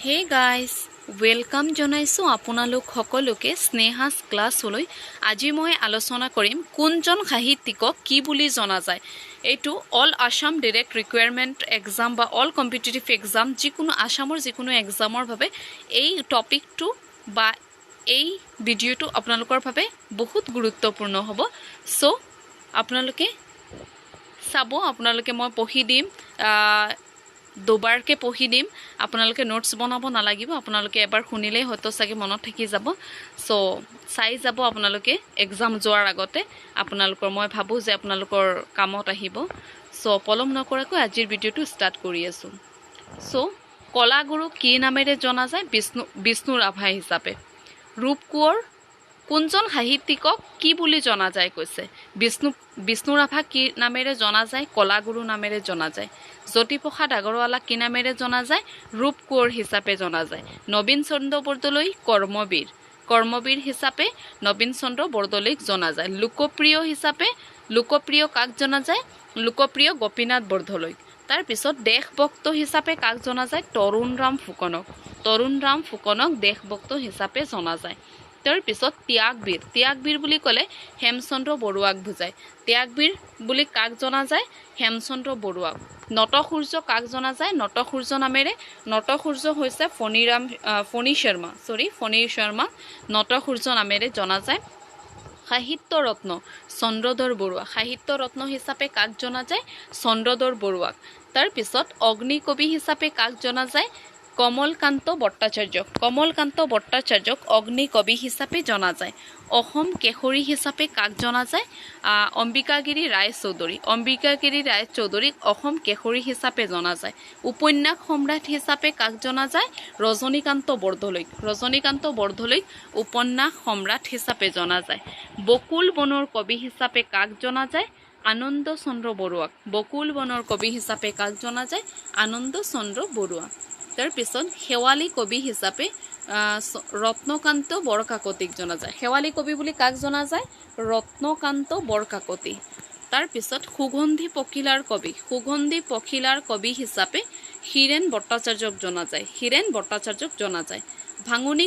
Hey guys welcome জনাইছোঁ আপোনালোক সকলোকে স্নেহাছ ক্লাছলৈ। আজি মই আলোচনা কৰিম কোনজন সাহিত্যিকক কি বুলি জনা যায়। এইটো all Assam direct requirement exam বা অল কম্পিটিটিভ এক্সাম যিকোনো আছামৰ যিকোনো এক্সামৰ বাবে এই টপিকটো বা এই ভিডিঅ'টো আপোনালোকৰ বাবে বহুত গুৰুত্বপূৰ্ণ হ'ব। চ' আপোনালোকে চাব, আপোনালোকে মই পঢ়ি দিম, দুবাৰকৈ পঢ়ি দিম। আপোনালোকে নোটছ বনাব নালাগিব, আপোনালোকে এবাৰ শুনিলেই হয়তো চাগে মনত থাকি যাব। চ' চাই যাব আপোনালোকে এক্সাম যোৱাৰ আগতে। আপোনালোকৰ মই ভাবোঁ যে আপোনালোকৰ কামত আহিব। চ' পলম নকৰাকৈ আজিৰ ভিডিঅ'টো ষ্টাৰ্ট কৰি আছোঁ। চ' কলাগুৰু কি নামেৰে জনা যায়? বিষ্ণু ৰাভা হিচাপে। ৰূপ কোঁৱৰ কোনজন সাহিত্যিকক কি বুলি জনা যায় কৈছে? বিষ্ণু ৰাভা কি নামেৰে জনা যায়? কলাগুৰু নামেৰে জনা যায়। জ্যোতিপ্ৰসাদ আগৰৱালাক কি নামেৰে জনা যায়? ৰূপ কোঁৱৰ হিচাপে জনা যায়। নবীন চন্দ্ৰ বৰদলৈ কৰ্মবীৰ হিচাপে নবীন চন্দ্ৰ বৰদলৈক জনা যায়। লোকপ্ৰিয় কাক জনা যায়? লোকপ্ৰিয় গোপীনাথ বৰদলৈক। তাৰপিছত দেশভক্ত হিচাপে কাক জনা যায়? তৰুণৰাম ফুকনক দেশভক্ত হিচাপে জনা যায়। তাৰপিছত ত্যাগবীৰ বুলি ক'লে হেমচন্দ্ৰ বৰুৱাক বুজায়। ত্যাগবীৰ বুলি কাক জনা যায়? হেমচন্দ্ৰ বৰুৱাক। নটসূৰ্য কাক জনা যায়? নটসূৰ্য নামেৰে। নটসূৰ্য হৈছে ফণী শৰ্মা নটসূৰ্য নামেৰে জনা যায়। সাহিত্য ৰত্ন চন্দ্ৰধৰ বৰুৱা। সাহিত্য ৰত্ন হিচাপে কাক জনা যায়? চন্দ্ৰধৰ বৰুৱাক। তাৰপিছত অগ্নিকবি হিচাপে কাক জনা যায়? কমলকান্ত ভট্টাচাৰ্যক অগ্নিকবি হিচাপে জনা যায়। অসম কেশৰী হিচাপে কাক জনা যায়? অম্বিকাগিৰি ৰায় চৌধুৰীক অসম কেশৰী হিচাপে জনা যায়। উপন্যাস সম্ৰাট হিচাপে কাক জনা যায়? ৰজনীকান্ত বৰদলৈক উপন্যাস সম্ৰাট হিচাপে জনা যায়। বকুল বনৰ কবি হিচাপে কাক জনা যায়? আনন্দ চন্দ্ৰ বৰুৱা। তাৰপিছত শেৱালী কবি হিচাপে ৰত্নকান্ত বৰকাকতিক জনা যায়। শেৱালী কবি বুলি কাক জনা যায়? ৰত্নকান্ত বৰকাকতি। তাৰপিছত সুগন্ধি পখিলাৰ কবি হিচাপে হীৰেণ ভট্টাচাৰ্যক জনা যায়। ভাঙনি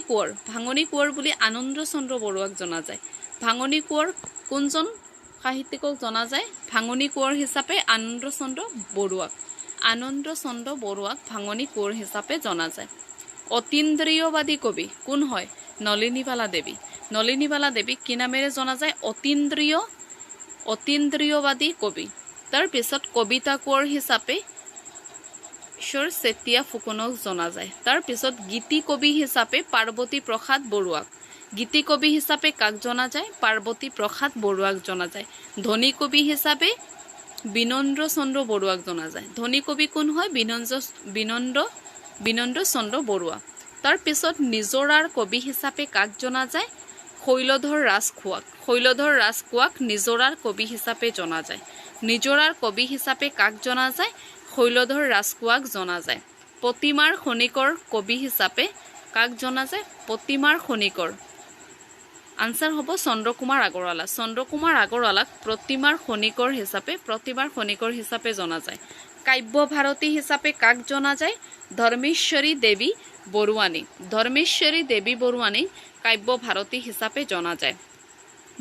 কোঁৱৰ বুলি আনন্দ চন্দ্ৰ বৰুৱাক জনা যায়। ভাঙনি কোঁৱৰ কোনজন সাহিত্যিকক জনা যায়? ভাঙনি কোঁৱৰ হিচাপে আনন্দ চন্দ্ৰ বৰুৱাক ভাঙনি কোঁৱৰ হিচাপে জনা যায়। অতীন্দ্ৰিয়বাদী কবি কোন হয়? নলিনীবালা দেৱীক কি নামেৰে জনা যায়? অতীন্দ্ৰিয়বাদী কবি। তাৰপিছত কবিতা কোঁৱৰ হিচাপে ঈশ্বৰ চেতিয়া ফুকনক জনা যায়। তাৰপিছত গীতি কবি হিচাপে পাৰ্বতী প্ৰসাদ বৰুৱাক। গীতি কবি হিচাপে কাক জনা যায়? পাৰ্বতী প্ৰসাদ বৰুৱাক জনা যায়। ধনী কবি হিচাপে বিনন্দ চন্দ্ৰ বৰুৱাক জনা যায়। ধনী কবি কোন হয়? বিনন্দ চন্দ্ৰ বৰুৱা। তাৰপিছত নিজৰাৰ কবি হিচাপে কাক জনা যায়? শৈলধৰ ৰাজখোৱাক নিজৰাৰ কবি হিচাপে জনা যায়। নিজৰাৰ কবি হিচাপে কাক জনা যায়? শৈলধৰ ৰাজখোৱাক জনা যায়। প্ৰতিমাৰ খনিকৰ কবি হিচাপে কাক জনা যায়? প্ৰতিমাৰ খনিকৰ আনচাৰ হ'ব চন্দ্ৰকুমাৰ আগৰৱালাক প্ৰতিমাৰ খনিকৰ হিচাপে জনা যায়। কাব্য ভাৰতী হিচাপে কাক জনা যায়? ধৰ্মেশ্বৰী দেৱী বৰুৱানী কাব্য ভাৰতী হিচাপে জনা যায়।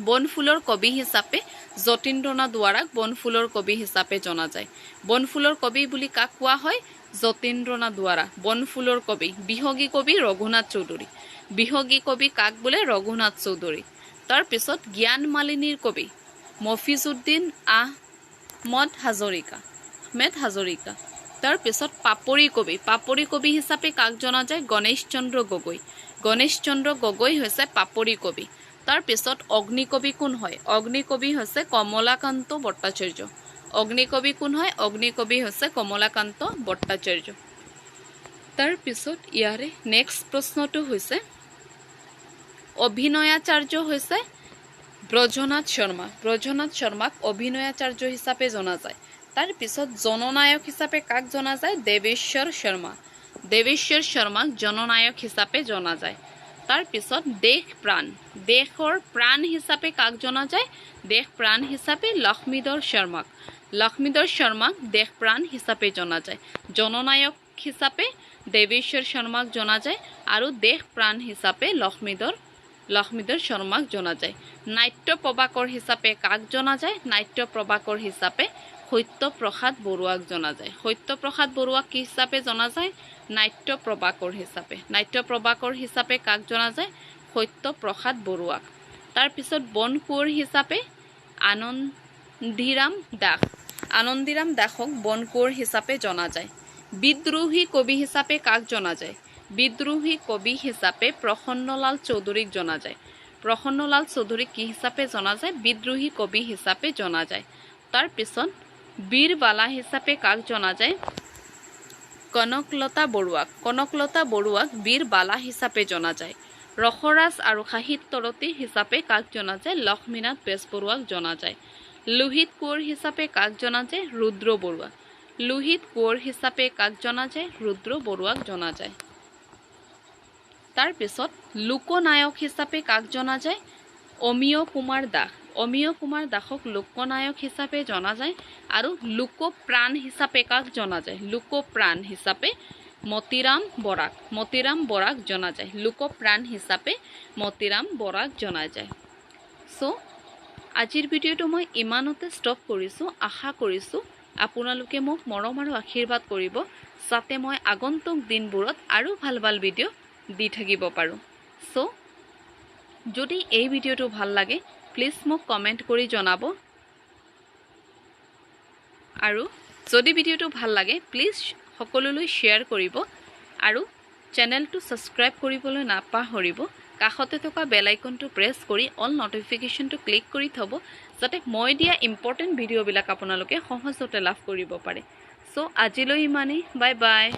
বনফুলৰ কবি হিচাপে যতীন্দ্ৰনাথ দুৱৰাক বনফুলৰ কবি হিচাপে জনা যায়। বনফুলৰ কবি বুলি কাক কোৱা হয়? যতীন্দ্ৰনাথ দুৱৰা। বনফুলৰ কবি। বিহগী কবি ৰঘুনাথ চৌধুৰী। তাৰপিছত জ্ঞান মালিনীৰ কবি মফিজুদ্দিন আহমদ হাজৰিকা। তাৰপিছত পাপৰি কবি হিচাপে কাক জনা যায়? গণেশ চন্দ্ৰ গগৈ হৈছে পাপৰি কবি। তাৰপিছত অগ্নিকবি কোন হয়? অগ্নিকবি হৈছে কমলাকান্ত ভট্টাচাৰ্য। তাৰপিছত ইয়াৰে নেক্সট প্ৰশ্নটো হৈছে অভিনয়াচাৰ্য হৈছে ব্ৰজনাথ শৰ্মাক অভিনয়াচাৰ্য হিচাপে জনা যায়। তাৰপিছত জননায়ক হিচাপে কাক জনা যায়? দেৱেশ্বৰ শৰ্মাক জননায়ক হিচাপে জনা যায়। তাৰপিছত দেশৰ প্ৰাণ হিচাপে কাক জনা যায়? দেশ প্ৰাণ হিচাপে লক্ষ্মীধৰ শৰ্মাক দেশ প্ৰাণ হিচাপে জনা যায়। জননায়ক হিচাপে দেৱেশ্বৰ শৰ্মাক জনা যায় আৰু দেশ প্ৰাণ হিচাপে লক্ষ্মীধৰ শৰ্মাক জনা যায় নাট্য প্ৰভাকৰ হিচাপে কাক জনা যায় নাট্য প্ৰভাকৰ হিচাপে সত্যপ্ৰসাদ বৰুৱাক জনা যায় সত্যপ্ৰসাদ বৰুৱাক কি হিচাপে জনা যায় নাট্য প্ৰভাকৰ হিচাপে কাক জনা যায় সত্যপ্ৰসাদ বৰুৱাক তাৰ পিছত বন কোঁৱৰ হিচাপে আনন্দিৰাম দাসক বন কোঁৱৰ হিচাপে জনা যায় বিদ্ৰোহী কবি হিচাপে কাক জনা যায় বিদ্ৰোহী কবি হিচাপে প্ৰসন্নলাল চৌধুৰীক জনা যায় প্ৰসন্নলাল চৌধুৰীক কি হিচাপে জনা যায় বিদ্ৰোহী কবি হিচাপে জনা যায় তাৰ পিছত বীৰবালা হিচাপে কাক জনা যায় কনকলতা বৰুৱাক বীৰবালা হিচাপে জনা যায় ৰসৰাজ আৰু সাহিত্যৰতী হিচাপে কাক জনা যায় লক্ষ্মীনাথ বেজবৰুৱাক জনা যায় লোহিত কোঁৱৰ হিচাপে কাক জনা যায় ৰুদ্ৰ বৰুৱাক জনা যায় তাৰ পিছত লোকনায়ক হিচাপে কাক জনা যায় অমিয় কুমাৰ দাসক লোকনায়ক হিচাপে জনা যায় আৰু লোকপ্ৰাণ হিচাপে কাক জনা যায় লোকপ্ৰাণ হিচাপে মতিৰাম বৰাক জনা যায় লোকপ্ৰাণ হিচাপে মতিৰাম বৰাক জনা যায় সো আজিৰ ভিডিঅ'টো মই ইমানতে ষ্টপ কৰিছোঁ আশা কৰিছোঁ আপোনালোকে মোক মৰম আৰু আশীৰ্বাদ কৰিব যাতে মই আগন্তুক দিনবোৰত আৰু ভাল ভিডিঅ' দি থাকিব পাৰোঁ সো যদি এই ভিডিঅ'টো ভাল লাগে প্লিজ মোক কমেণ্ট কৰি জনাব আৰু যদি ভিডিঅ'টো ভাল লাগে প্লিজ সকলোলৈ শ্বেয়াৰ কৰিব আৰু চেনেলটো ছাবস্ক্ৰাইব কৰিবলৈ নাপাহৰিব কাষতে থকা বেল আইকনটো প্ৰেছ কৰি অল নটিফিকেশ্যনটো ক্লিক কৰি থব যাতে মই দিয়া ইম্পৰ্টেণ্ট ভিডিঅ'বিলাক আপোনালোকে সহজতে লাভ কৰিব পাৰে সো আজিলৈ ইমানেই বাই বাই